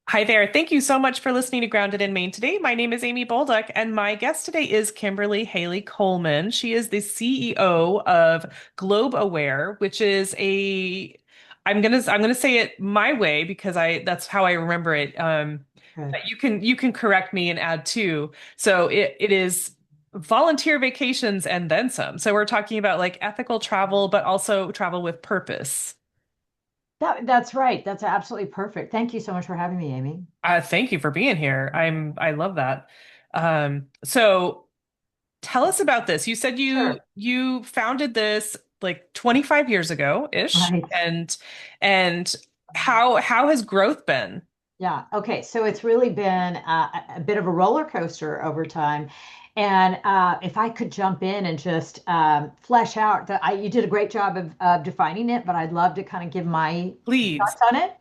Hi there. Thank you so much for listening to Grounded in Maine today. My name is Amy Bolduck, and my guest today is Kimberly Haley-Coleman. She is the CEO of Globe Aware, which is I'm gonna say it my way because I that's how I remember it. Good. But you can correct me and add too. So it is volunteer vacations and then some. So we're talking about like ethical travel, but also travel with purpose. That's right. That's absolutely perfect. Thank you so much for having me, Amy. Thank you for being here. I love that. So tell us about this. You said you Sure. you founded this like 25 years ago ish, Right. and how has growth been? Yeah. Okay. So it's really been a bit of a roller coaster over time. And if I could jump in and just flesh out you did a great job of defining it, but I'd love to kind of give my Please. thoughts on it.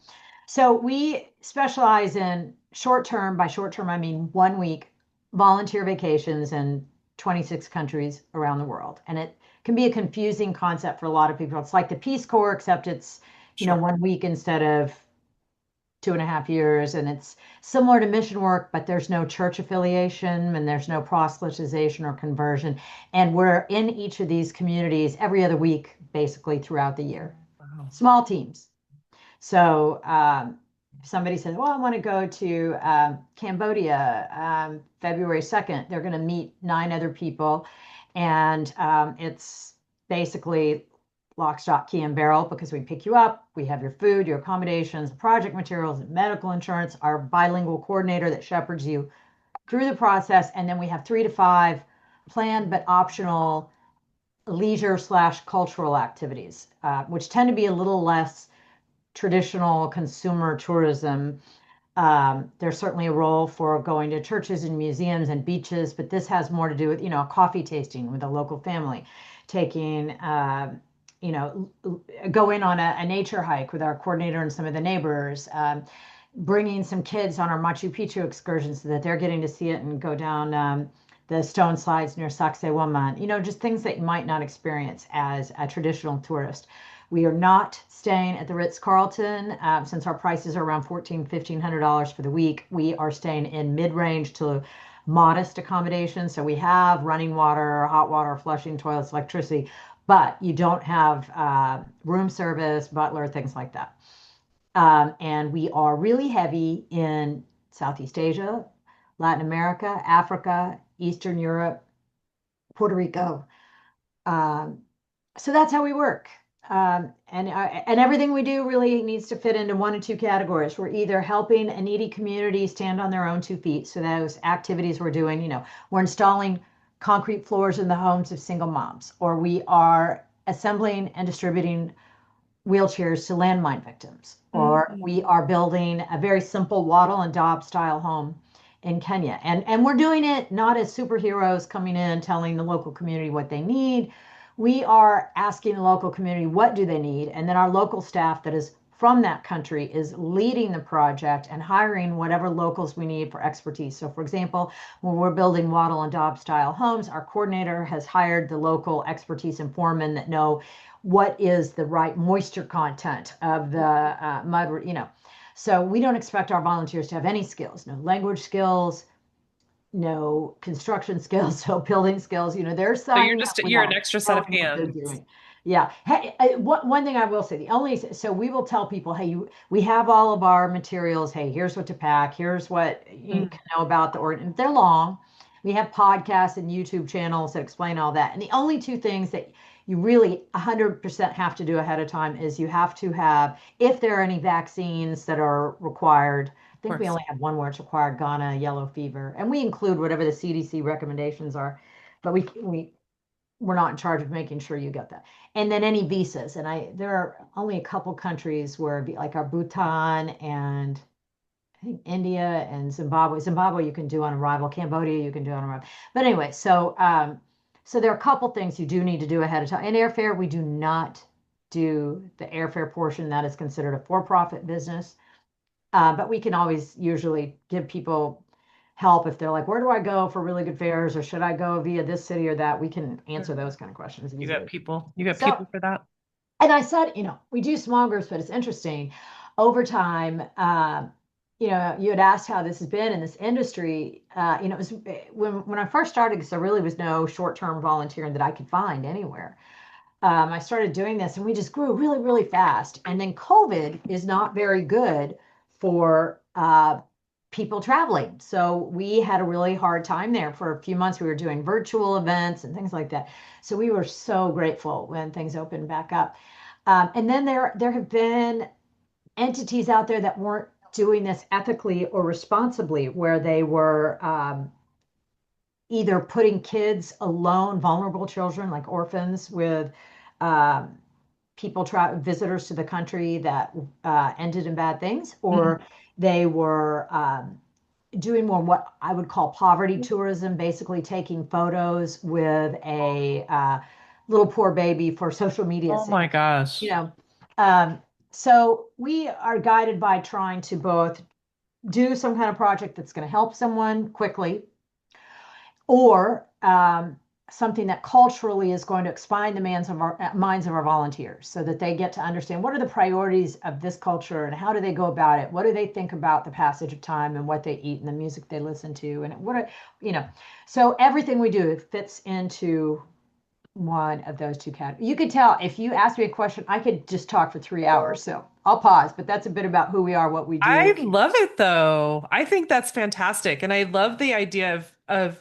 So we specialize in short term. By short term, I mean 1 week volunteer vacations in 26 countries around the world. And it can be a confusing concept for a lot of people. It's like the Peace Corps, except it's, Sure. 1 week instead of 2.5 years. And it's similar to mission work, but there's no church affiliation and there's no proselytization or conversion. And we're in each of these communities every other week, basically throughout the year. Wow. Small teams. So if somebody says, well, I want to go to Cambodia February 2nd, they're going to meet 9 other people. And it's basically lock, stock, key, and barrel because we pick you up. We have your food, your accommodations, project materials, medical insurance, our bilingual coordinator that shepherds you through the process. And then we have 3 to 5 planned but optional leisure slash cultural activities, which tend to be a little less traditional consumer tourism. There's certainly a role for going to churches and museums and beaches, but this has more to do with, a coffee tasting with a local family, taking, you know, going on a nature hike with our coordinator and some of the neighbors, bringing some kids on our Machu Picchu excursion so that they're getting to see it and go down the stone slides near Sacsayhuaman, just things that you might not experience as a traditional tourist. We are not staying at the Ritz-Carlton since our prices are around $1,500 for the week. We are staying in mid-range to modest accommodations. So we have running water, hot water, flushing toilets, electricity, but you don't have room service, butler, things like that. And we are really heavy in Southeast Asia, Latin America, Africa, Eastern Europe, Puerto Rico. Um, so that's how we work. And everything we do really needs to fit into one of two categories. We're either helping a needy community stand on their own 2 feet. So those activities we're doing, we're installing concrete floors in the homes of single moms, or we are assembling and distributing wheelchairs to landmine victims, or Mhm. we are building a very simple wattle and daub style home in Kenya. And we're doing it not as superheroes coming in telling the local community what they need. We are asking the local community what do they need, and then our local staff that is from that country is leading the project and hiring whatever locals we need for expertise. So for example, when we're building wattle and daub style homes, our coordinator has hired the local expertise and foremen that know what is the right moisture content of the mud, So we don't expect our volunteers to have any skills, no language skills, no construction skills, no building skills. They're So you're signing up just you're an without extra set of knowing what they're hands. doing. Yeah. Hey, one thing I will say, so we will tell people, hey, we have all of our materials. Hey, here's what to pack. Here's what you Mm, can know about the organ. They're long. We have podcasts and YouTube channels that explain all that. And the only two things that you really 100% have to do ahead of time is you have to have, if there are any vaccines that are required. I of think we course. only have one where it's required, Ghana, yellow fever, and we include whatever the CDC recommendations are, but we're not in charge of making sure you get that. And then any visas, and there are only a couple countries where like our Bhutan and I think India and Zimbabwe. Zimbabwe you can do on arrival. Cambodia you can do on arrival. But anyway, so there are a couple things you do need to do ahead of time. In airfare, we do not do the airfare portion that is considered a for-profit business. But we can always usually give people help if they're like, where do I go for really good fares? Or should I go via this city or that? We can answer Sure. those kind of questions You got easily. people. You got So, people for that. and I said, we do small groups, but it's interesting. Over time, you had asked how this has been in this industry. It was when I first started, because there really was no short-term volunteering that I could find anywhere. I started doing this and we just grew really, really fast. And then COVID is not very good for people traveling. So we had a really hard time there for a few months. We were doing virtual events and things like that. So we were so grateful when things opened back up. And then there have been entities out there that weren't doing this ethically or responsibly, where they were either putting kids alone, vulnerable children like orphans, with um, visitors to the country that ended in bad things, Mhm. or they were doing more what I would call poverty tourism, basically taking photos with a little poor baby for social media Oh my sake. You gosh. know, um, so we are guided by trying to both do some kind of project that's going to help someone quickly, or something that culturally is going to expand the minds of our volunteers, so that they get to understand what are the priorities of this culture and how do they go about it, what do they think about the passage of time and what they eat and the music they listen to, and what are, you know so everything we do fits into one of those two categories. You could tell if you asked me a question, I could just talk for 3 hours, so I'll pause, but that's a bit about who we are, what we I do. love it though. I think that's fantastic. And I love the idea of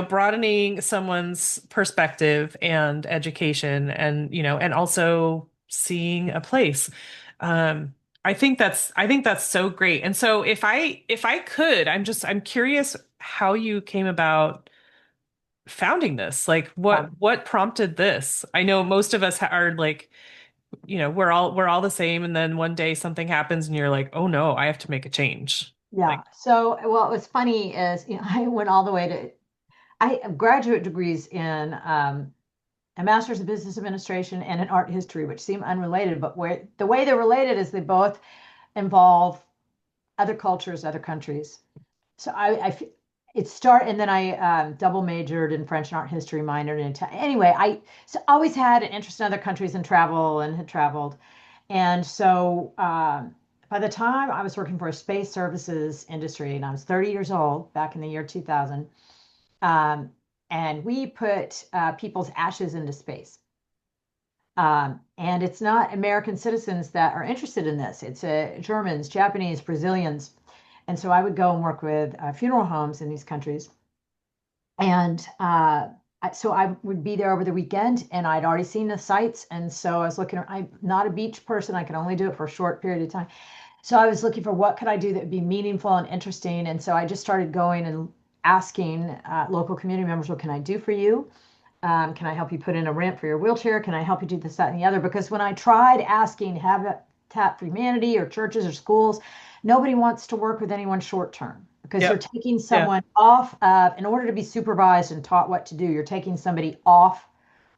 broadening someone's perspective and education and also seeing a place. Um, I think that's so great. And so if I could, I'm curious how you came about founding this. Like Yeah. what prompted this? I know most of us are like we're all the same, and then one day something happens and you're like, oh no, I have to make a change. Yeah. Like, So, what was funny is, I went all the way to, I have graduate degrees in a master's of business administration and in art history, which seem unrelated, but where the way they're related is they both involve other cultures, other countries. So and then I double majored in French and art history, minored in Italian. Anyway, I always had an interest in other countries and travel, and had traveled. And so by the time I was working for a space services industry, and I was 30 years old back in the year 2000, um, and we put people's ashes into space. And it's not American citizens that are interested in this. It's Germans, Japanese, Brazilians. And so I would go and work with funeral homes in these countries. And so I would be there over the weekend, and I'd already seen the sites. And so I was looking, I'm not a beach person. I can only do it for a short period of time. So I was looking for what could I do that would be meaningful and interesting. And so I just started going and asking local community members, what can I do for you? Can I help you put in a ramp for your wheelchair? Can I help you do this, that, and the other? Because when I tried asking Habitat for Humanity or churches or schools, nobody wants to work with anyone short term, because you're yep. taking Yeah. someone off of, in order to be supervised and taught what to do, you're taking somebody off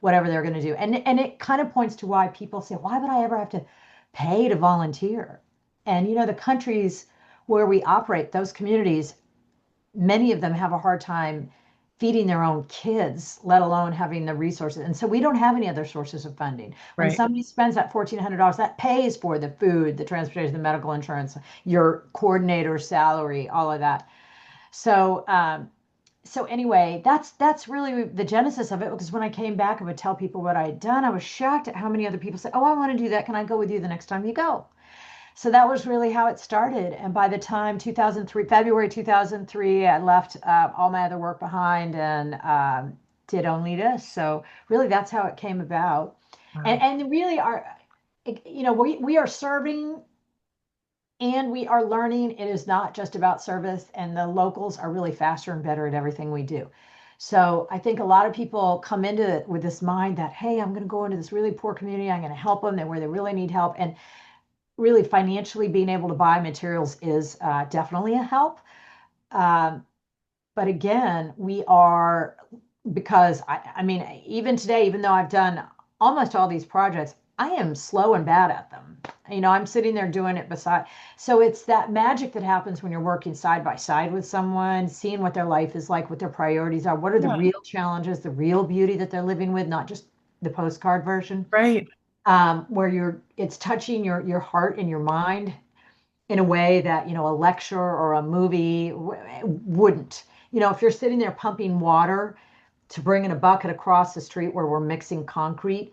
whatever they're going to do. And it kind of points to why people say, why would I ever have to pay to volunteer? And the countries where we operate, those communities, many of them have a hard time feeding their own kids, let alone having the resources. And so we don't have any other sources of funding. When Right. somebody spends that $1,400, that pays for the food, the transportation, the medical insurance, your coordinator's salary, all of that. So, so anyway, that's really the genesis of it. Because when I came back, I would tell people what I had done. I was shocked at how many other people said, "Oh, I want to do that. Can I go with you the next time you go?" So that was really how it started. And by the time 2003, February 2003, I left all my other work behind and did only this. So really, that's how it came about. And Wow. and really, we are serving and we are learning. It is not just about service, and the locals are really faster and better at everything we do. So I think a lot of people come into it with this mind that, hey, I'm going to go into this really poor community. I'm going to help them where they really need help. And really, financially being able to buy materials is definitely a help. Um, but again, we are, because I mean, even today, even though I've done almost all these projects, I am slow and bad at them. I'm sitting there doing it beside. So it's that magic that happens when you're working side by side with someone, seeing what their life is like, what their priorities are, what are the Yeah. real challenges, the real beauty that they're living with, not just the postcard version, Right. where it's touching your heart and your mind. in a way that, a lecture or a movie wouldn't. If you're sitting there pumping water to bring in a bucket across the street where we're mixing concrete,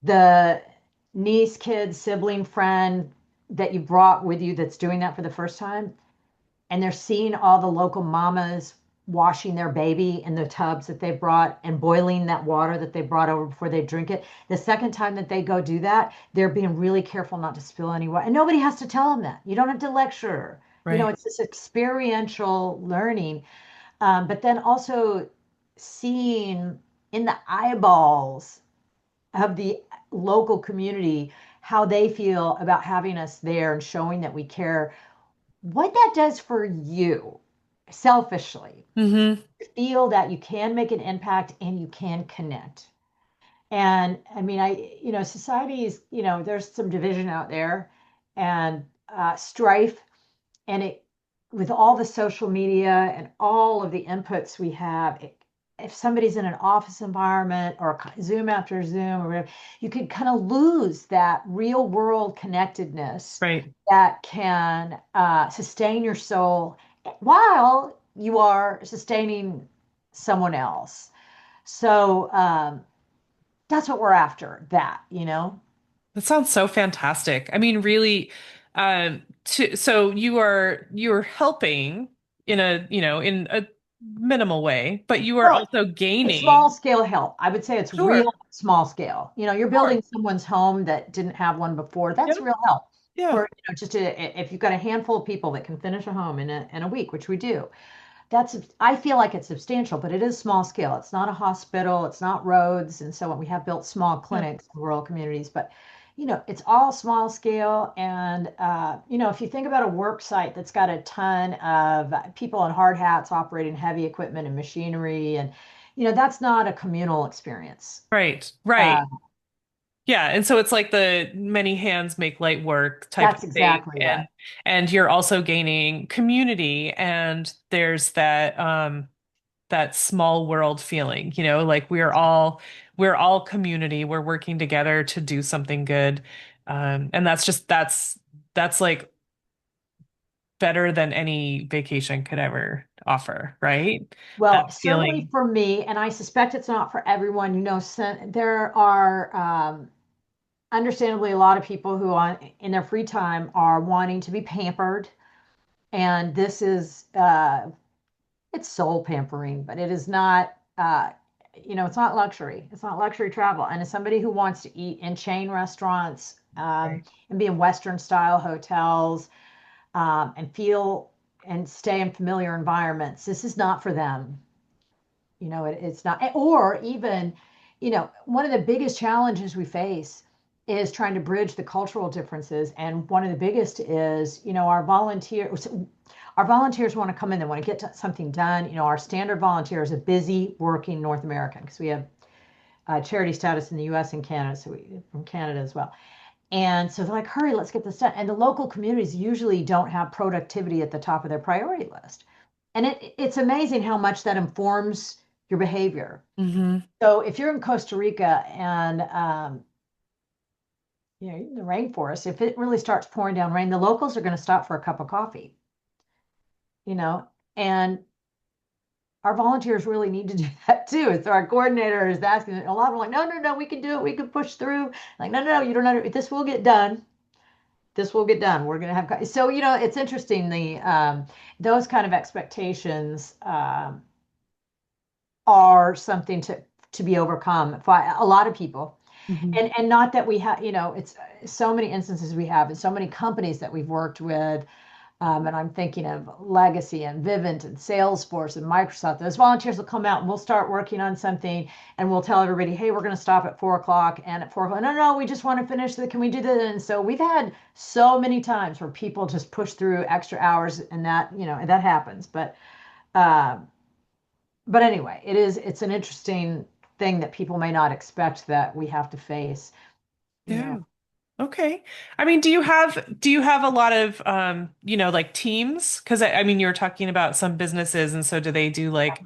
the niece, kid, sibling, friend that you brought with you that's doing that for the first time, and they're seeing all the local mamas washing their baby in the tubs that they brought and boiling that water that they brought over before they drink it. The second time that they go do that, they're being really careful not to spill any water. And nobody has to tell them that. You don't have to lecture. Right. It's this experiential learning. But then also seeing in the eyeballs of the local community how they feel about having us there and showing that we care, what that does for you selfishly, Hmm. feel that you can make an impact and you can connect. And I mean, societies, there's some division out there and strife, and it, with all the social media and all of the inputs we have, if somebody's in an office environment or Zoom after Zoom or whatever, you could kind of lose that real world connectedness Right. that can sustain your soul while you are sustaining someone else. So that's what we're after, that. That sounds so fantastic. I mean, really, so you're helping in a minimal way, but you are Well, also it's small gaining. scale help. I would say it's Sure. real small scale. You're Sure. building someone's home that didn't have one before. Yeah. That's real help. Yeah. For just if you've got a handful of people that can finish a home in a week, which we do, I feel like it's substantial, but it is small scale. It's not a hospital, it's not roads, and so on. We have built small Yeah. clinics in rural communities, but it's all small scale. And if you think about a work site that's got a ton of people in hard hats operating heavy equipment and machinery, and that's not a communal experience. Right. Uh, Right. Yeah, and so it's like the many hands make light work type of that's thing, exactly right. and you're also gaining community, and there's that small world feeling, like we're all community, we're working together to do something good, and that's like better than any vacation could ever offer, right? That Well, certainly feeling. for me, and I suspect it's not for everyone. There are understandably a lot of people who on in their free time are wanting to be pampered, and this is it's soul pampering, but it is not it's not luxury. It's not luxury travel. And as somebody who wants to eat in chain restaurants Right. and be in Western style hotels and feel and stay in familiar environments, this is not for them. It's not, or even, one of the biggest challenges we face is trying to bridge the cultural differences. And one of the biggest is, our volunteers want to come in, they want to get something done. Our standard volunteer is a busy working North American because we have charity status in the US and Canada, so from Canada as well. And so they're like, hurry, let's get this done. And the local communities usually don't have productivity at the top of their priority list. And it's amazing how much that informs your behavior. Hmm. So if you're in Costa Rica and in the rainforest, if it really starts pouring down rain, the locals are going to stop for a cup of coffee, you know, and our volunteers really need to do that too. So our coordinator is asking, a lot of them are like, no, no, no, we can do it. We can push through. Like, no, no, no, you don't know. This will get done. This will get done. We're going to have, so, it's interesting. Those kind of expectations, are something to be overcome by a lot of people. Hmm. And not that we have, it's so many instances we have and so many companies that we've worked with. And I'm thinking of Legacy and Vivint and Salesforce and Microsoft. Those volunteers will come out and we'll start working on something and we'll tell everybody, hey, we're going to stop at 4 o'clock. And at 4 o'clock, no, no, we just want to finish the, can we do that? And so we've had so many times where people just push through extra hours and that happens. Uh, but anyway, it's an interesting thing that people may not expect that we have to face, you Yeah. know. Okay. I mean, do you have a lot of like teams? Because I mean, you were talking about some businesses, and so do they do like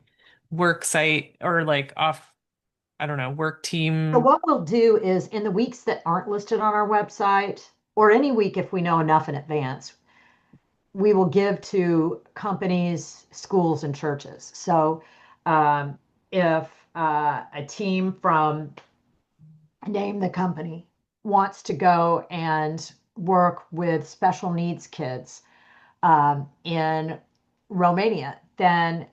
work site or like off, I don't know, work So team? what we'll do is in the weeks that aren't listed on our website, or any week if we know enough in advance, we will give to companies, schools, and churches. So if a team from name the company wants to go and work with special needs kids in Romania, then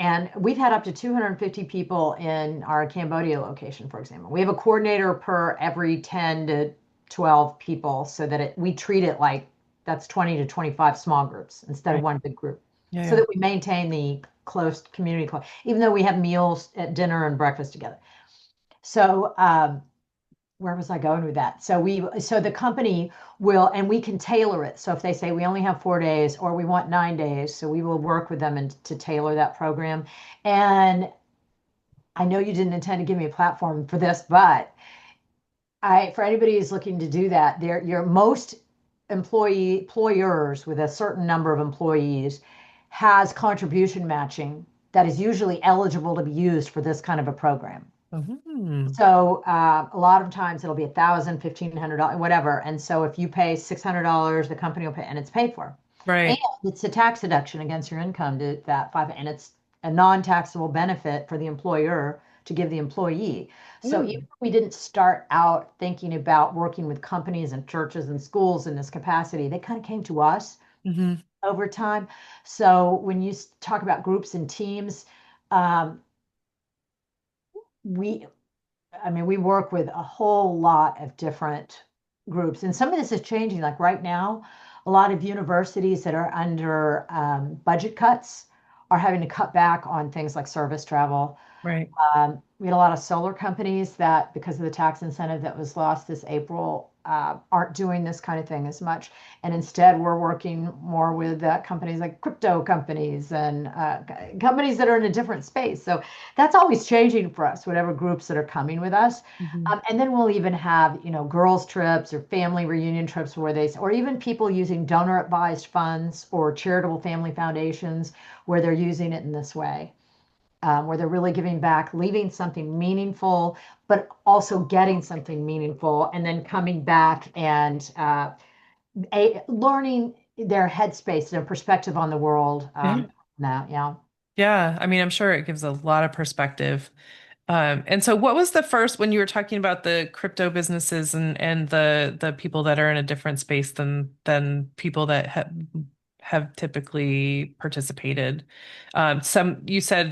and we've had up to 250 people in our Cambodia location, for example. We have a coordinator per every 10 to 12 people so that we treat it like that's 20 to 25 small groups instead of Right. one big group Yeah, so yeah. that we maintain the close community, even though we have meals at dinner and breakfast together. So where was I going with that? So the company will, and we can tailor it. So if they say we only have 4 days or we want 9 days, so we will work with them and to tailor that program. And I know you didn't intend to give me a platform for this, but for anybody who's looking to do that, your most employers with a certain number of employees has contribution matching that is usually eligible to be used for this kind of a program. Mhm. So a lot of times it'll be 1,000, $1,500, whatever. And so if you pay $600, the company will pay, and it's paid for. And Right. it's a tax deduction against your income to that five, and it's a non-taxable benefit for the employer to give the employee. So even Ooh. if we didn't start out thinking about working with companies and churches and schools in this capacity, they kind of came to us Hmm. over time. So when you talk about groups and teams, um, we I mean, we work with a whole lot of different groups, and some of this is changing. Like right now, a lot of universities that are under budget cuts are having to cut back on things like service travel. Right. We had a lot of solar companies that, because of the tax incentive that was lost this April, aren't doing this kind of thing as much. And instead, we're working more with companies like crypto companies and companies that are in a different space. So that's always changing for us, whatever groups that are coming with us. Hmm. And then we'll even have, girls' trips or family reunion trips or even people using donor advised funds or charitable family foundations where they're using it in this way where they're really giving back, leaving something meaningful, but also getting something meaningful, and then coming back and learning their headspace, their perspective on the world. Yeah. That, yeah. Yeah. I mean, I'm sure it gives a lot of perspective. And so what was the first when you were talking about the crypto businesses and the people that are in a different space than people that have typically participated? Some you said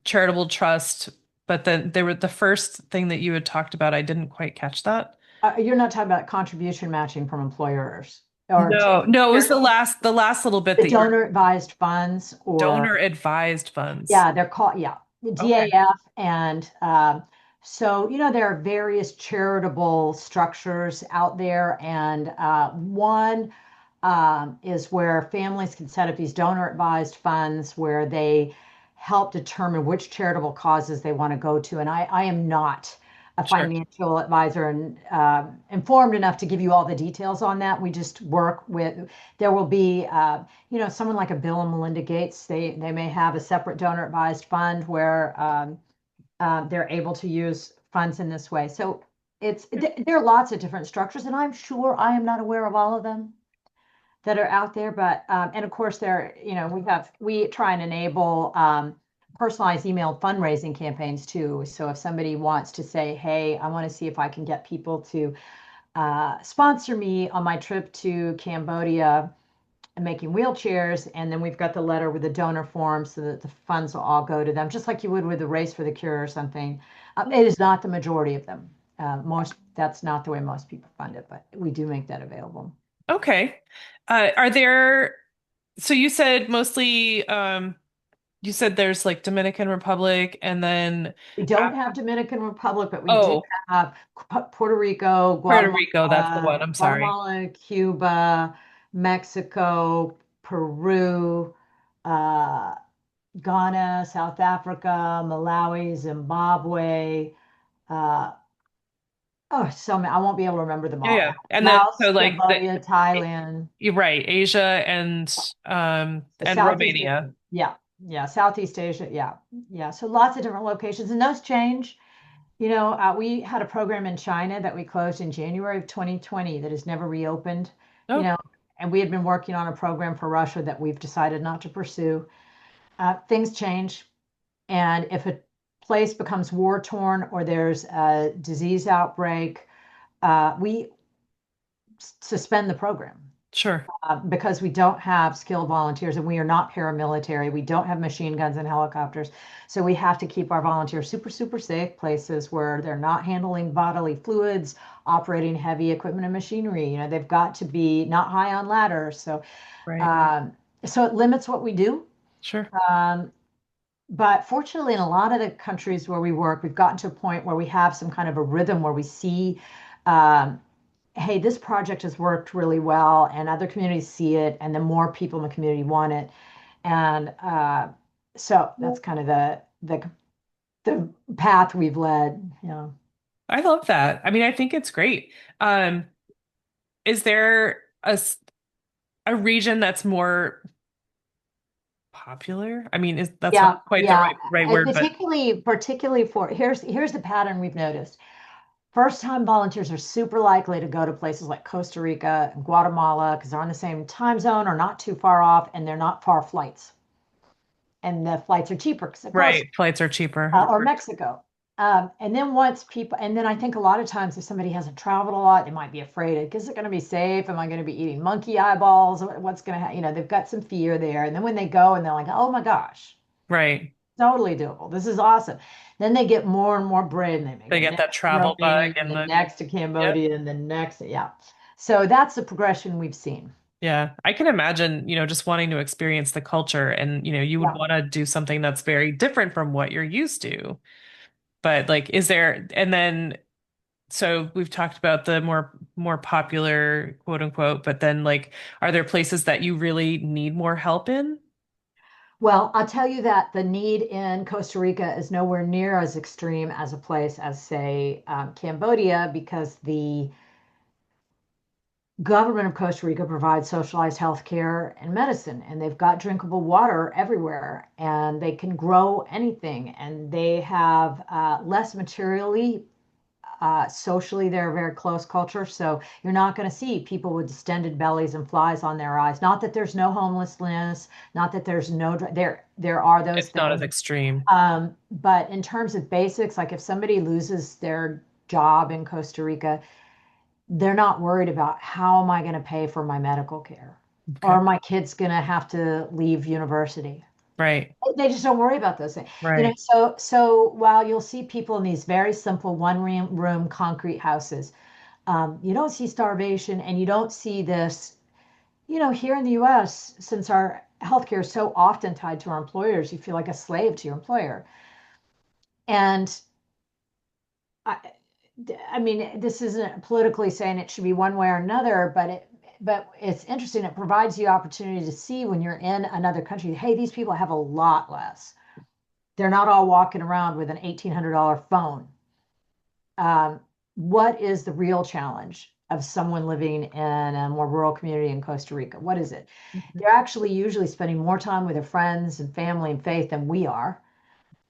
charitable trust, but then they were the first thing that you had talked about. I didn't quite catch that. You're not talking about contribution matching from employers or No, no, it was the last little bit the that you were donor advised funds or donor advised funds. yeah, they're called, yeah, the Okay, DAF. And so, there are various charitable structures out there. And one is where families can set up these donor advised funds where they help determine which charitable causes they want to go to. And I am not a sure. financial advisor and informed enough to give you all the details on that. We just work with, there will be, someone like a Bill and Melinda Gates, they may have a separate donor advised fund where they're able to use funds in this way. So there are lots of different structures, and I'm sure I am not aware of all of them that are out there. But and of course, we try and enable personalized email fundraising campaigns too. So if somebody wants to say, "Hey, I want to see if I can get people to sponsor me on my trip to Cambodia," and making wheelchairs, and then we've got the letter with the donor form so that the funds will all go to them, just like you would with the Race for the Cure or something. It is not the majority of them. Most That's not the way most people fund it, but we do make that available. Okay. Are there, so you said mostly, you said there's like Dominican Republic and then, We uh, don't have Dominican Republic, but we do oh, have Puerto Rico, Puerto Rico, that's the one. I'm sorry. Cuba, Mexico, Peru, uh, Ghana, South Africa, Malawi, Zimbabwe. Uh, oh, so many. I won't be able to remember them Yeah, yeah. all. And then so Laos, like Cambodia, Thailand, you're right, Asia the and Southeast. Romania. Yeah, yeah, Southeast Asia. Yeah, yeah. So lots of different locations, and those change. We had a program in China that we closed in January of 2020 that has never reopened, you Oh, know, and we had been working on a program for Russia that we've decided not to pursue. Things change, and if a place becomes war torn or there's a disease outbreak, we suspend the program. sure. Because we don't have skilled volunteers and we are not paramilitary. We don't have machine guns and helicopters. So we have to keep our volunteers super, super safe places where they're not handling bodily fluids, operating heavy equipment and machinery. They've got to be not high on ladders. Right. Um, so it limits what we do. Sure. Um, but fortunately, in a lot of the countries where we work, we've gotten to a point where we have some kind of a rhythm where we see um, hey, this project has worked really well, and other communities see it, and the more people in the community want it. And so that's kind of the path we've led. I love that. I mean, I think it's great. Um, is there a region that's more popular? I mean, is that's not Yeah, quite the yeah. right And word, but particularly for here's the pattern we've noticed. First time volunteers are super likely to go to places like Costa Rica and Guatemala because they're on the same time zone or not too far off, and they're not far flights. And the flights are cheaper because they're close, right, flights are cheaper, of or course. Mexico. And then and then I think a lot of times if somebody hasn't traveled a lot, they might be afraid, is it going to be safe? Am I going to be eating monkey eyeballs? What's going to happen? They've got some fear there. And then when they go and they're like, oh my gosh, Right. totally doable. This is awesome. Then they get more and more brave and they make They the get that next travel bug Rome and and the the next to yep. Cambodia and the next. Yeah. So that's the progression we've seen. Yeah. I can imagine, just wanting to experience the culture and, you would Yeah. want to do something that's very different from what you're used to. But like, is there, and then so we've talked about the more popular quote unquote, but then like, are there places that you really need more help in? Well, I'll tell you that the need in Costa Rica is nowhere near as extreme as a place as, say, Cambodia, because the government of Costa Rica provides socialized health care and medicine, and they've got drinkable water everywhere, and they can grow anything, and they have less materially. Socially, they're a very close culture, so you're not going to see people with distended bellies and flies on their eyes. Not that there's no homelessness, not that there's no there are those It's not as things. extreme. But in terms of basics, like if somebody loses their job in Costa Rica, they're not worried about how am I going to pay for my medical care, or Okay. are my kids going to have to leave university. Right. They just don't worry about those things. Right. So while you'll see people in these very simple one room concrete houses, you don't see starvation, and you don't see this. Here in the U.S., since our healthcare is so often tied to our employers, you feel like a slave to your employer. And I, I mean, this isn't politically saying it should be one way or another, but it's interesting. It provides you opportunity to see when you're in another country. Hey, these people have a lot less. They're not all walking around with an $1,800 phone. Um, what is the real challenge of someone living in a more rural community in Costa Rica? What is it? Mhm. They're actually usually spending more time with their friends and family and faith than we are.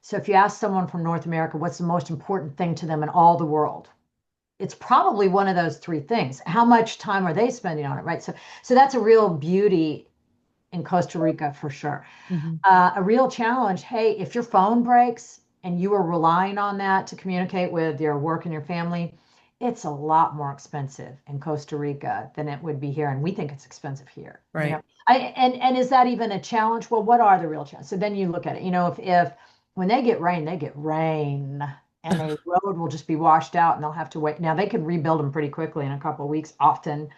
So if you ask someone from North America, what's the most important thing to them in all the world? It's probably one of those three things. How much time are they spending on it, right? So that's a real beauty in Costa Rica for sure. Mhm. A real challenge. Hey, if your phone breaks and you are relying on that to communicate with your work and your family, it's a lot more expensive in Costa Rica than it would be here, and we think it's expensive here. Right. And is that even a challenge? Well, what are the real challenges? So then you look at it. If when they get rain, and a road will just be washed out, and they'll have to wait. Now they can rebuild them pretty quickly in a couple of weeks, often,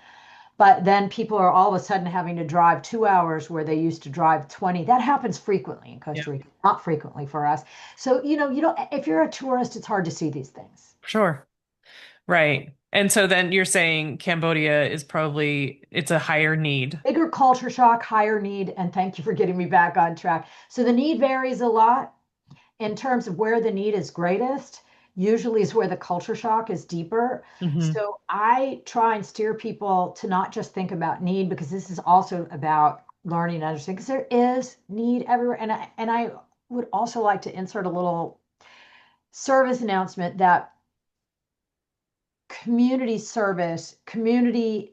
but then people are all of a sudden having to drive 2 hours where they used to drive 20. That happens frequently in Yeah, Costa Rica, not frequently for us. So, you don't, if you're a tourist, it's hard to see these things. sure. Right. And so then you're saying Cambodia is probably it's a higher need. Bigger culture shock, higher need, and thank you for getting me back on track. So the need varies a lot in terms of where the need is greatest. Usually is where the culture shock is deeper. Hmm. So I try and steer people to not just think about need, because this is also about learning and understanding, because there is need everywhere. And I would also like to insert a little service announcement that community service, community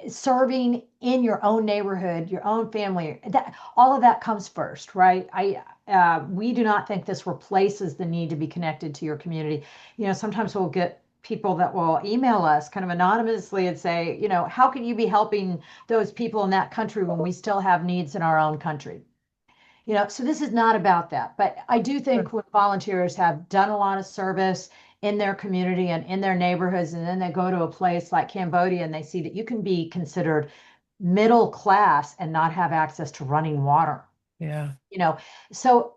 serving in your own neighborhood, your own family, that all of that comes first, right? We do not think this replaces the need to be connected to your community. Sometimes we'll get people that will email us kind of anonymously and say, how can you be helping those people in that country when we still have needs in our own country? So this is not about that. But I do think when volunteers have done a lot of service in their community and in their neighborhoods, and then they go to a place like Cambodia and they see that you can be considered middle class and not have access to running water. Yeah. You know, so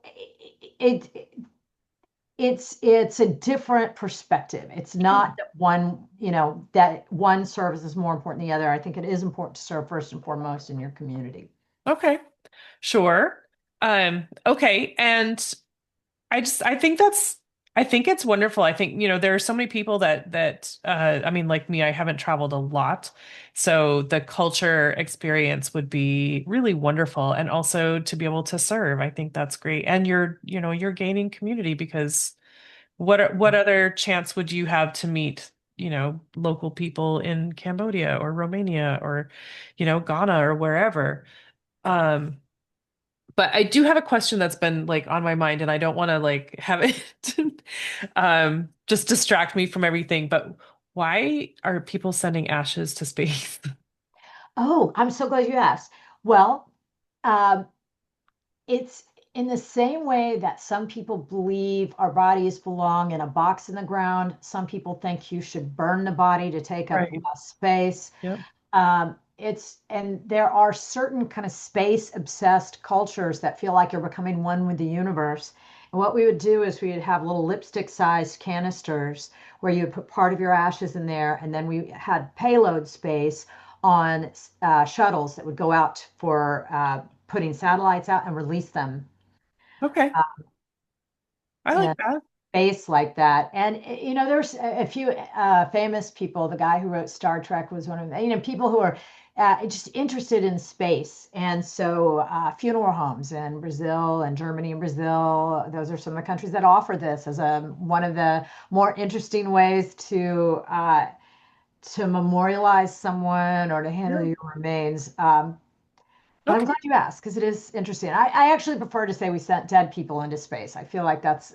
it's a different perspective. It's not that one service is more important than the other. I think it is important to serve first and foremost in your community. Okay. Sure. Okay. And I think it's wonderful. I think, there are so many people I mean, like me, I haven't traveled a lot. So the culture experience would be really wonderful. And also to be able to serve, I think that's great. And you're gaining community because what other chance would you have to meet, local people in Cambodia or Romania or, Ghana or wherever? Um, but I do have a question that's been like on my mind, and I don't want to like have it just distract me from everything. But why are people sending ashes to space? Oh, I'm so glad you asked. Well, um, it's in the same way that some people believe our bodies belong in a box in the ground. Some people think you should burn the body to take up Right. less space. Yep. And there are certain kind of space obsessed cultures that feel like you're becoming one with the universe. And what we would do is we would have little lipstick sized canisters where you would put part of your ashes in there. And then we had payload space on shuttles that would go out for putting satellites out and release them Okay. I in like that. space like that. And there's a few famous people. The guy who wrote Star Trek was one of them. People who are just interested in space. And so funeral homes in Brazil and Germany and Brazil, those are some of the countries that offer this as one of the more interesting ways to memorialize someone or to handle Yeah. your remains. But I'm Okay. glad you asked because it is interesting. I actually prefer to say we sent dead people into space. I feel like that's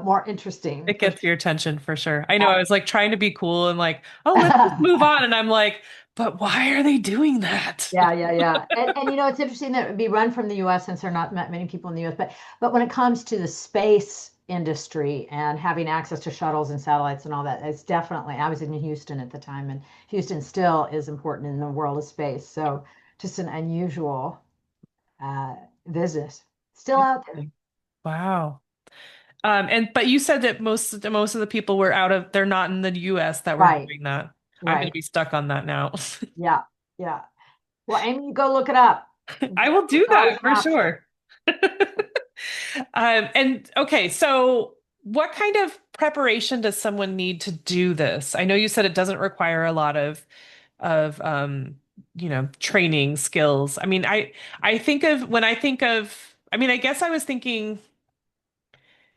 more interesting It for gets your attention for sure. I know sure. I was like trying to be cool and like, oh, let's just move on. And I'm like, but why are they doing that? Yeah, yeah, yeah. And it's interesting that it would be run from the US since there are not many people in the US. But when it comes to the space industry and having access to shuttles and satellites and all that, it's definitely, I was in Houston at the time, and Houston still is important in the world of space. So just an unusual uh, visit. Still out there. Interesting. Wow. But you said that most of the people were they're not in the US that were Right, doing that. I'm gonna right. be stuck on that now. Yeah, yeah. Well, Amy, you go look it up. I will It's do always that an for option. sure. And okay, so what kind of preparation does someone need to do this? I know you said it doesn't require a lot of training skills. I mean, I think of when I think of I mean, I guess I was thinking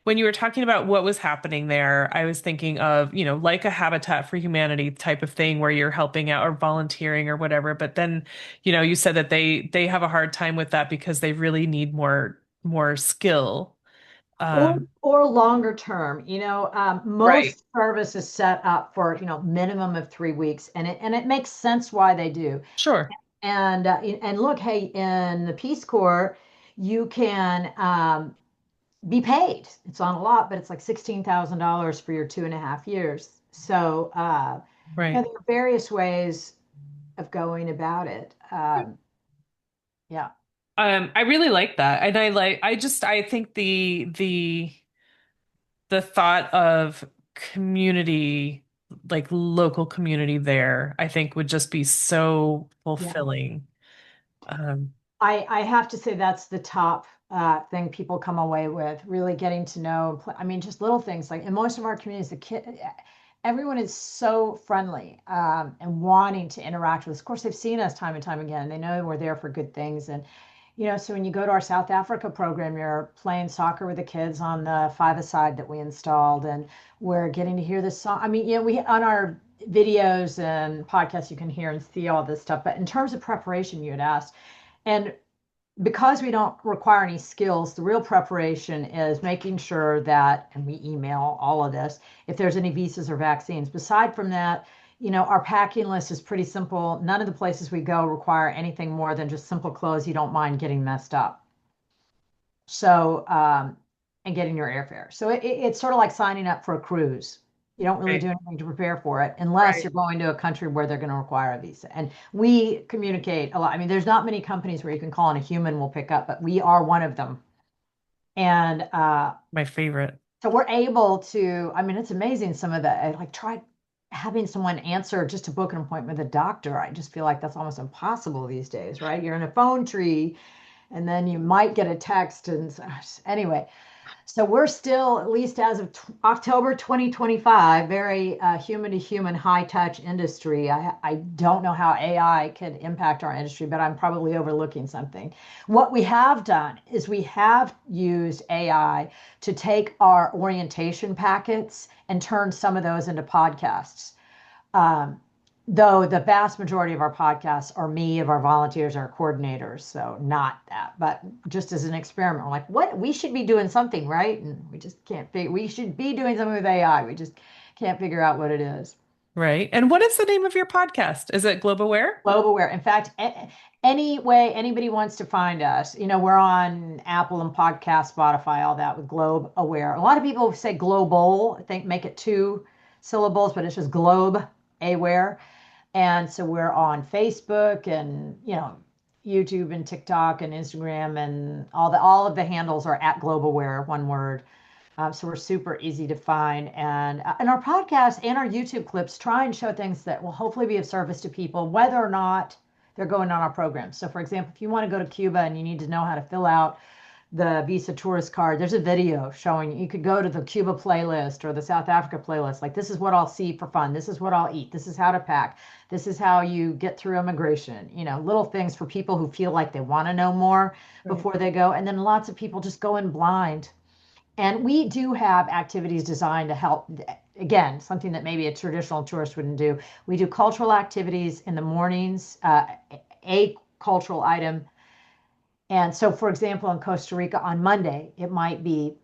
when you were talking about what was happening there, I was thinking of, like a Habitat for Humanity type of thing where you're helping out or volunteering or whatever. But then, you said that they have a hard time with that because they really need more skill. Um, Or longer term, right. most service is set up for, minimum of 3 weeks, and it makes sense why they do. Sure. And look, hey, in the Peace Corps, you can be paid. It's on a lot, but it's like $16,000 for your 2.5 years. So, Right. there are various ways of going about it. Yeah. I really like that. And I think the thought of community, like local community there, I think would just be so Yeah. fulfilling. Um, I have to say that's the top thing people come away with, really getting to know. I mean, just little things like in most of our communities, everyone is so friendly and wanting to interact with us. Of course, they've seen us time and time again. They know we're there for good things, and So when you go to our South Africa program, you're playing soccer with the kids on the five-a-side that we installed, and we're getting to hear this song. I mean, we on our videos and podcasts, you can hear and see all this stuff. But in terms of preparation, you had asked, and because we don't require any skills, the real preparation is making sure that, and we email all of this, if there's any visas or vaccines. Beside from that, our packing list is pretty simple. None of the places we go require anything more than just simple clothes you don't mind getting messed up. So, and getting your airfare. So it's sort of like signing up for a cruise. You don't really Right. do anything to prepare for it unless Right. you're going to a country where they're going to require a visa. And we communicate a lot. I mean, there's not many companies where you can call and a human will pick up, but we are one of them. And My favorite. so we're able to, I mean, it's amazing some of the, I like try having someone answer just to book an appointment with a doctor. I just feel like that's almost impossible these days, right? You're in a phone tree and then you might get a text. And anyway, so we're still, at least as of October 2025, very human to human high touch industry. I don't know how AI could impact our industry, but I'm probably overlooking something. What we have done is we have used AI to take our orientation packets and turn some of those into podcasts. Um, though the vast majority of our podcasts are me, of our volunteers, our coordinators. So not that, but just as an experiment, we're like, what? We should be doing something, right? And we just can't figure, we should be doing something with AI. We just can't figure out what it is. Right. And what is the name of your podcast? Is it Globe Aware? Globe Aware. In fact, any way anybody wants to find us, we're on Apple and Podcast, Spotify, all that with Globe Aware. A lot of people say global, I think make it two syllables, but it's just Globe Aware. And so we're on Facebook and, YouTube and TikTok and Instagram and all of the handles are at GlobalWare, one word. So we're super easy to find. And our podcast and our YouTube clips try and show things that will hopefully be of service to people, whether or not they're going on our program. So for example, if you want to go to Cuba and you need to know how to fill out the Visa tourist card, there's a video showing you could go to the Cuba playlist or the South Africa playlist. Like, this is what I'll see for fun. This is what I'll eat. This is how to pack. This is how you get through immigration. Little things for people who feel like they want to know more Right. before they go. And then lots of people just go in blind. And we do have activities designed to help. Again, something that maybe a traditional tourist wouldn't do. We do cultural activities in the mornings, a cultural item. And so, for example, in Costa Rica on Monday, it might be,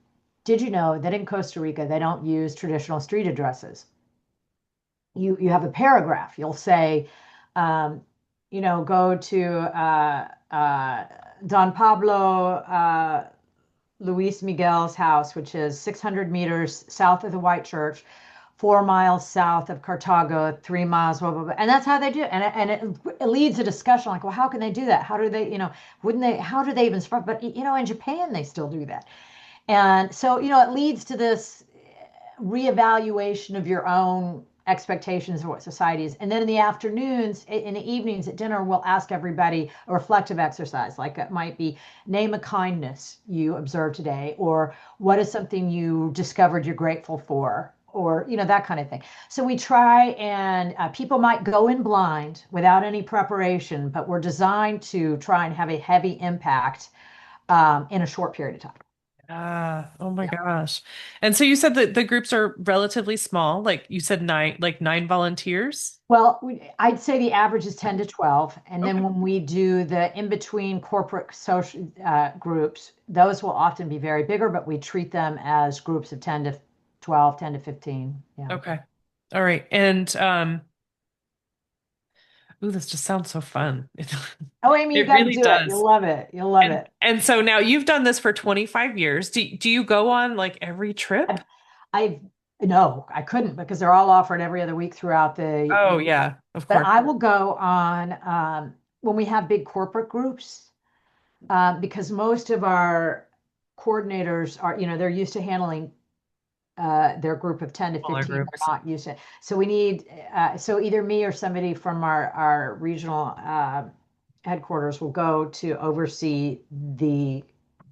did you know that in Costa Rica, they don't use traditional street addresses? You have a paragraph. You'll say, um, go to Don Pablo Luis Miguel's house, which is 600 meters south of the White Church, 4 miles south of Cartago, 3 miles, blah, blah, blah. And that's how they do it. And it leads a discussion like, well, how can they do that? How do they, wouldn't they, how do they even spread? But, in Japan, they still do that. And so, it leads to this reevaluation of your own expectations of what society is. And then in the afternoons, in the evenings at dinner, we'll ask everybody a reflective exercise. Like it might be name a kindness you observed today, or what is something you discovered you're grateful for, or that kind of thing. So we try, and people might go in blind without any preparation, but we're designed to try and have a heavy impact in a short period of time. Ah, oh my Yeah. gosh. And so you said that the groups are relatively small, like you said nine, like nine volunteers. Well, I'd say the average is 10 to 12. And then Okay. when we do the in-between corporate social groups, those will often be very bigger, but we treat them as groups of 10 to 12, 10 to 15. Yeah. Okay. All right. And ooh, this just sounds so fun. It, Oh, Amy, you it got to really do it. You'll does. love it. You'll love And it. and so now you've done this for 25 years. Do you go on like every trip? I've, I've, no, I couldn't because they're all offered every other week throughout Oh yeah, of but course. I will go on when we have big corporate groups because most of our coordinators are, they're used to handling their group of 10 to Smaller 15. We're groups. not used to. So we need, so either me or somebody from our regional headquarters will go to oversee the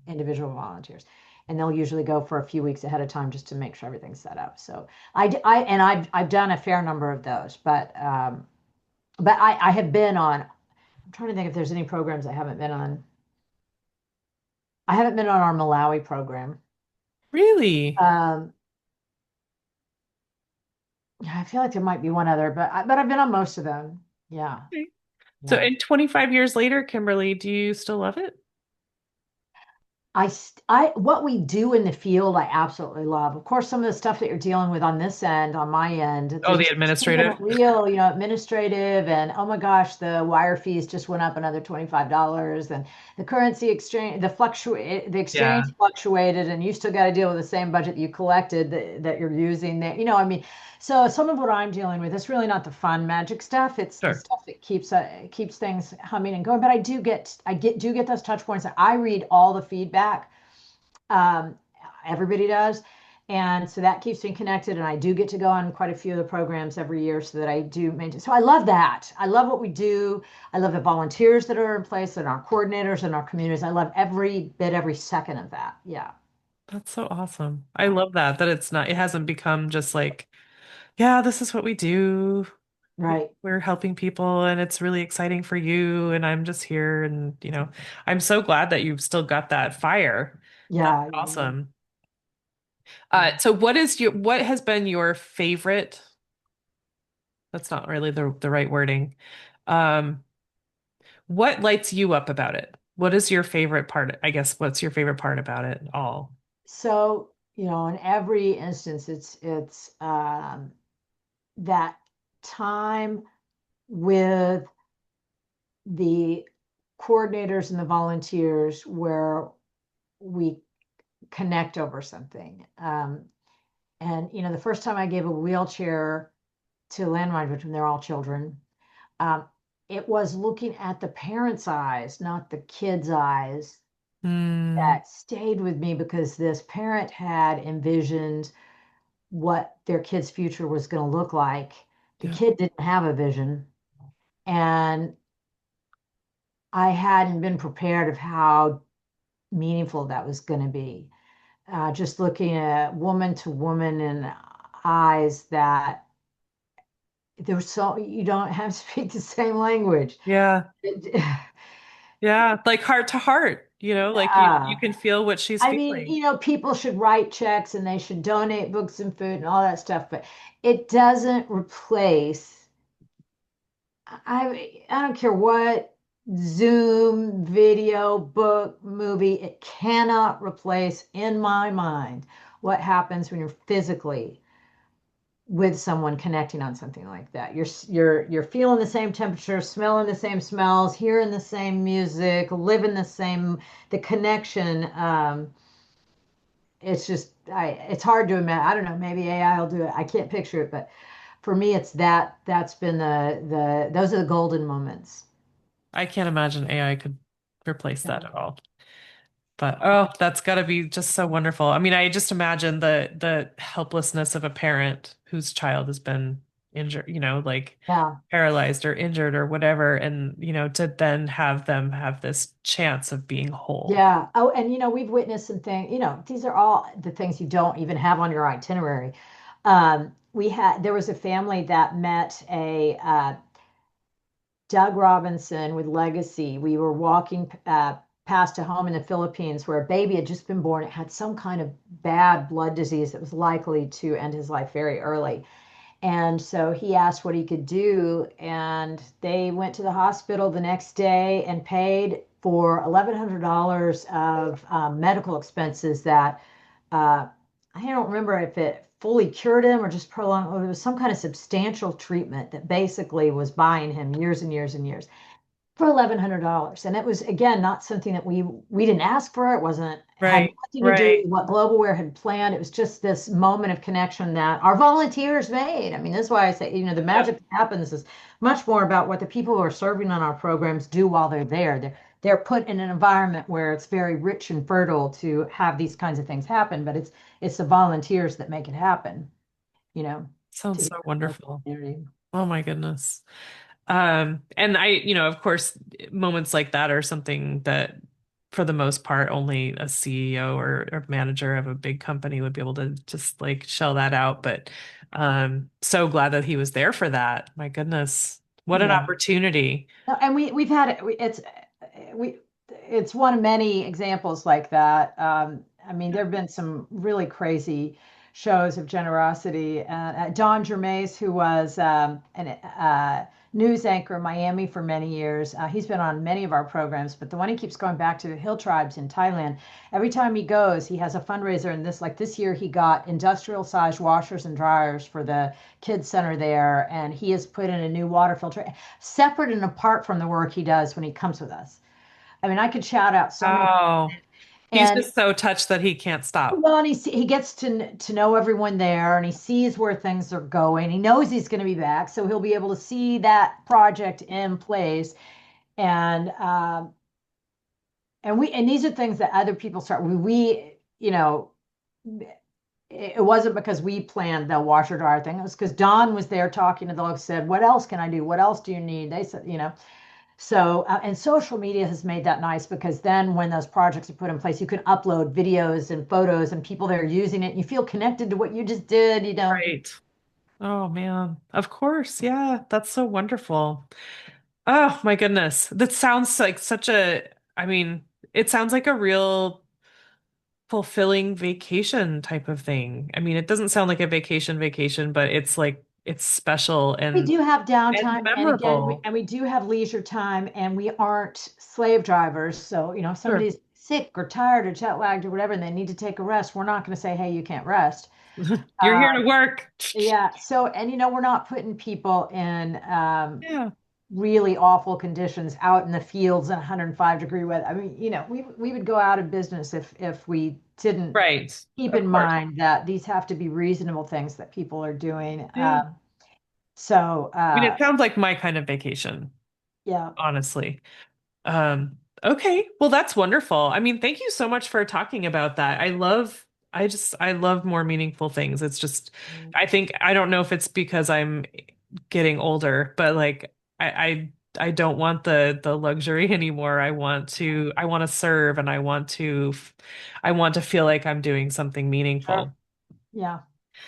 individual volunteers. And they'll usually go for a few weeks ahead of time just to make sure everything's set up. So I've done a fair number of those, but I have been on, I'm trying to think if there's any programs I haven't been on. I haven't been on our Malawi program. Really? Um, yeah, I feel like there might be one other, but I've been on most of them. Yeah, Okay. So, yeah. in 25 years later, Kimberly, do you still love it? What we do in the field, I absolutely love. Of course, some of the stuff that you're dealing with on this end, on my end, Oh, the it's been administrative? real, administrative, and oh my gosh, the wire fees just went up another $25, and the currency exchange, the Yeah, exchange fluctuated, and you still got to deal with the same budget you collected that you're using. That I mean, so some of what I'm dealing with is really not the fun magic stuff. It's the sure. stuff that keeps things humming and going. But do get those touch points. I read all the feedback. Um, Everybody does. And so that keeps me connected. And I do get to go on quite a few of the programs every year so that I do maintain. So I love that. I love what we do. I love the volunteers that are in place and our coordinators and our communities. I love every bit, every second of that. Yeah. That's so awesome. I love that, that it hasn't become just like, yeah, this is what we do. Right. We're helping people and it's really exciting for you. And I'm just here. And, I'm so glad that you've still got that fire. That's Yeah. Yeah. Yeah. awesome. Yeah. So what has been your favorite? That's not really the right wording. Um, what lights you up about it? What is your favorite part? I guess what's your favorite part about it all? So, in every instance, it's that time with the coordinators and the volunteers where we connect over something. And the first time I gave a wheelchair to landmine victims, they're all children. Um, it was looking at the parents' eyes, not the kids' eyes, Hmm. that stayed with me because this parent had envisioned what their kid's future was going to look like. The Yeah. kid didn't have a vision, and I hadn't been prepared of how meaningful that was going to be. Just looking at woman to woman in eyes that there's so you don't have to speak the same language. Yeah. Yeah. Like heart to heart, like you Yeah. can feel what she's I mean, feeling. people should write checks and they should donate books and food and all that stuff, but it doesn't replace. I don't care what Zoom, video, book, movie, it cannot replace in my mind what happens when you're physically with someone connecting on something like that. You're feeling the same temperature, smelling the same smells, hearing the same music, living the connection. It's just it's hard to imagine. I don't know, maybe AI will do it. I can't picture it, but for me it's that's been the those are the golden moments. I can't imagine AI could replace that Yeah. at all. But oh, that's got to be just so wonderful. I mean, I just imagine the helplessness of a parent whose child has been injured, like Yeah. paralyzed or injured or whatever, and to then have them have this chance of being whole. Yeah. Oh, and we've witnessed some things, these are all the things you don't even have on your itinerary. There was a family that met a Doug Robinson with Legacy. We were walking past a home in the Philippines where a baby had just been born. It had some kind of bad blood disease that was likely to end his life very early. And so he asked what he could do, and they went to the hospital the next day and paid for $1,100 of medical expenses that I don't remember if it fully cured him or just prolonged. It was some kind of substantial treatment that basically was buying him years and years and years for $1,100. And it was, again, not something that we didn't ask for. It wasn't had Right, nothing to do right. with what Globalware had planned. It was just this moment of connection that our volunteers made. I mean, that's why I say, the magic Yep. that happens is much more about what the people who are serving on our programs do while they're there. They're put in an environment where it's very rich and fertile to have these kinds of things happen, but it's the volunteers that make it happen, you know, to Sounds be so part of the wonderful. community. Oh my goodness. And of course, moments like that are something that, for the most part, only a CEO or manager of a big company would be able to just like shell that out. But so glad that he was there for that. My goodness, what an Yeah. opportunity. No, and we've had it. It's we. it's one of many examples like that. I mean, there have been some really crazy shows of generosity. Don Germais, who was an news anchor in Miami for many years, he's been on many of our programs, but the one he keeps going back to, the hill tribes in Thailand. Every time he goes, he has a fundraiser. And this year, he got industrial sized washers and dryers for the kids center there, and he has put in a new water filter, separate and apart from the work he does when he comes with us. I mean, I could shout out so many. Oh, he's And just so touched that he can't stop. well, and he gets to know everyone there, and he sees where things are going. He knows he's going to be back, so he'll be able to see that project in place. And and these are things that other people start. You know, it wasn't because we planned the washer dryer thing. It was because Don was there talking to the folks, said, "What else can I do? What else do you need?" They said, you know. So, and social media has made that nice because then when those projects are put in place, you can upload videos and photos and people that are using it. And you feel connected to what you just did, you know. Right. Oh man. Of course. Yeah. That's so wonderful. Oh my goodness. That sounds like such a, I mean, it sounds like a real fulfilling vacation type of thing. I mean, it doesn't sound like a vacation, but it's like it's special We do have and downtime, and again, memorable. we do have leisure time, and we aren't slave drivers. So, you know, if Sure. somebody's sick or tired or jet lagged or whatever, and they need to take a rest, we're not going to say, "Hey, you can't rest." You're Uh, here to work. yeah. So, and you know, we're not putting people in Yeah. really awful conditions out in the fields in 105-degree weather. I mean, you know, we would go out of business if we didn't Right. keep Of in course. mind that these have to be reasonable things that people are doing. Yeah. So, I mean, it sounds like my kind of vacation, yeah. honestly. Okay. Well, that's wonderful. I mean, thank you so much for talking about that. I love more meaningful things. It's just, I think, I don't know if it's because I'm getting older, but like, I don't want the luxury anymore. I want to serve and I want to feel like I'm doing something Sure. meaningful. Yeah.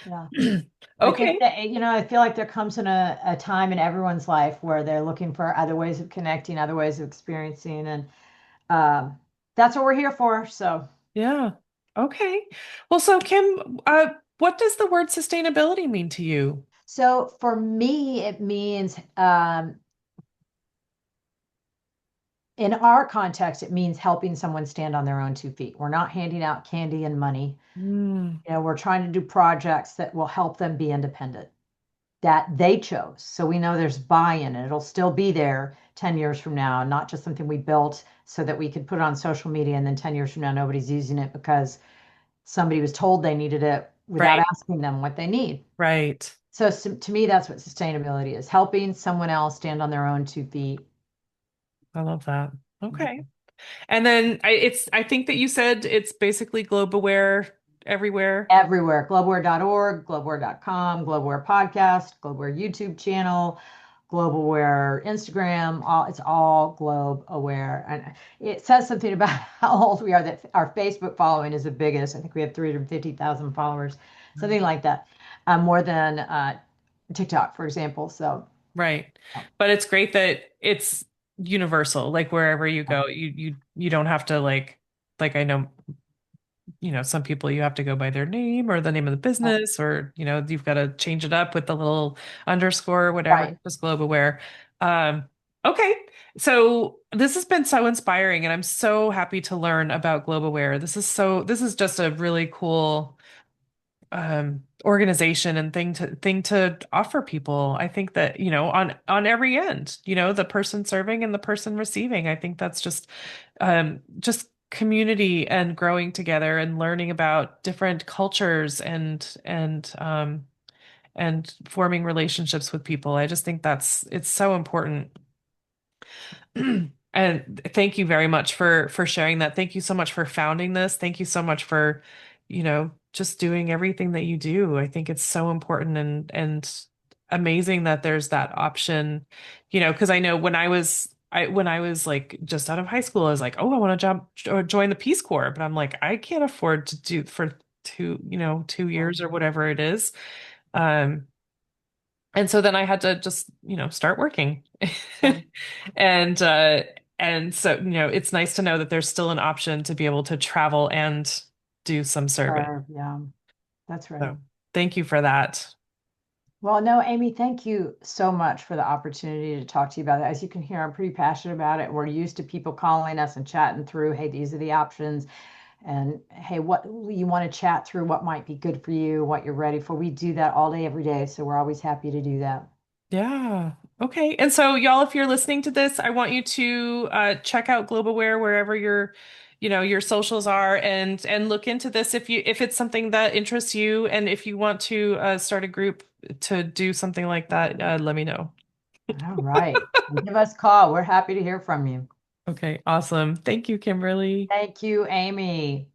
Yeah. I think Okay. that, you know, I feel like there comes in a time in everyone's life where they're looking for other ways of connecting, other ways of experiencing, and um, that's what we're here for. So, Yeah. Okay. Well, so Kim, what does the word sustainability mean to you? so for me, it means in our context, it means helping someone stand on their own 2 feet. We're not handing out candy and money. Mm, You know, we're trying to do projects that will help them be independent, that they chose. So we know there's buy-in and it'll still be there 10 years from now, not just something we built so that we could put it on social media and then 10 years from now nobody's using it because somebody was told they needed it without right. asking them what they need. Right. So, to me, that's what sustainability is, helping someone else stand on their own 2 feet. I love that. Okay. And then I think that you said it's basically globe aware everywhere. Everywhere. Globeware.org, globeware.com, Globeware podcast, Globeware YouTube channel, Globeware Instagram, it's all globe aware. And it says something about how old we are, that our Facebook following is the biggest. I think we have 350,000 followers, something like that. More than TikTok, for example. So, Right. But it's great that it's universal. Like wherever you yeah, go, you don't have to like I know some people you have to go by their name or the name of the yeah, business, or, you've got to change it up with the little underscore or whatever, right. just globe aware. Um, okay. So this has been so inspiring and I'm so happy to learn about Globe Aware. This is just a really cool organization and thing to offer people. I think that, on every end, the person serving and the person receiving. I think that's just community and growing together and learning about different cultures and forming relationships with people. I just think it's so important. And thank you very much for sharing that. Thank you so much for founding this. Thank you so much for, just doing everything that you do. I think it's so important and amazing that there's that option, because I know when I was like just out of high school, I was like, oh, I want to jump or join the Peace Corps, but I'm like, I can't afford to do for 2 years or whatever it is. Um, and so then I had to just, start working. Sure. And And so, it's nice to know that there's still an option to be able to travel and do some service. Sure. Yeah, that's right. So thank you for that. Well, no, Amy, thank you so much for the opportunity to talk to you about it. As you can hear, I'm pretty passionate about it. We're used to people calling us and chatting through, hey, these are the options. And hey, what you want to chat through, what might be good for you, what you're ready for. We do that all day, every day. So we're always happy to do that. Yeah. Okay. And so, y'all, if you're listening to this, I want you to check out GlobeAware wherever your socials are, and look into this if it's something that interests you, and if you want to start a group to do something like that, let me know. All right. Well, give us a call. We're happy to hear from you. Okay. Awesome. Thank you, Kimberly. Thank you, Amy.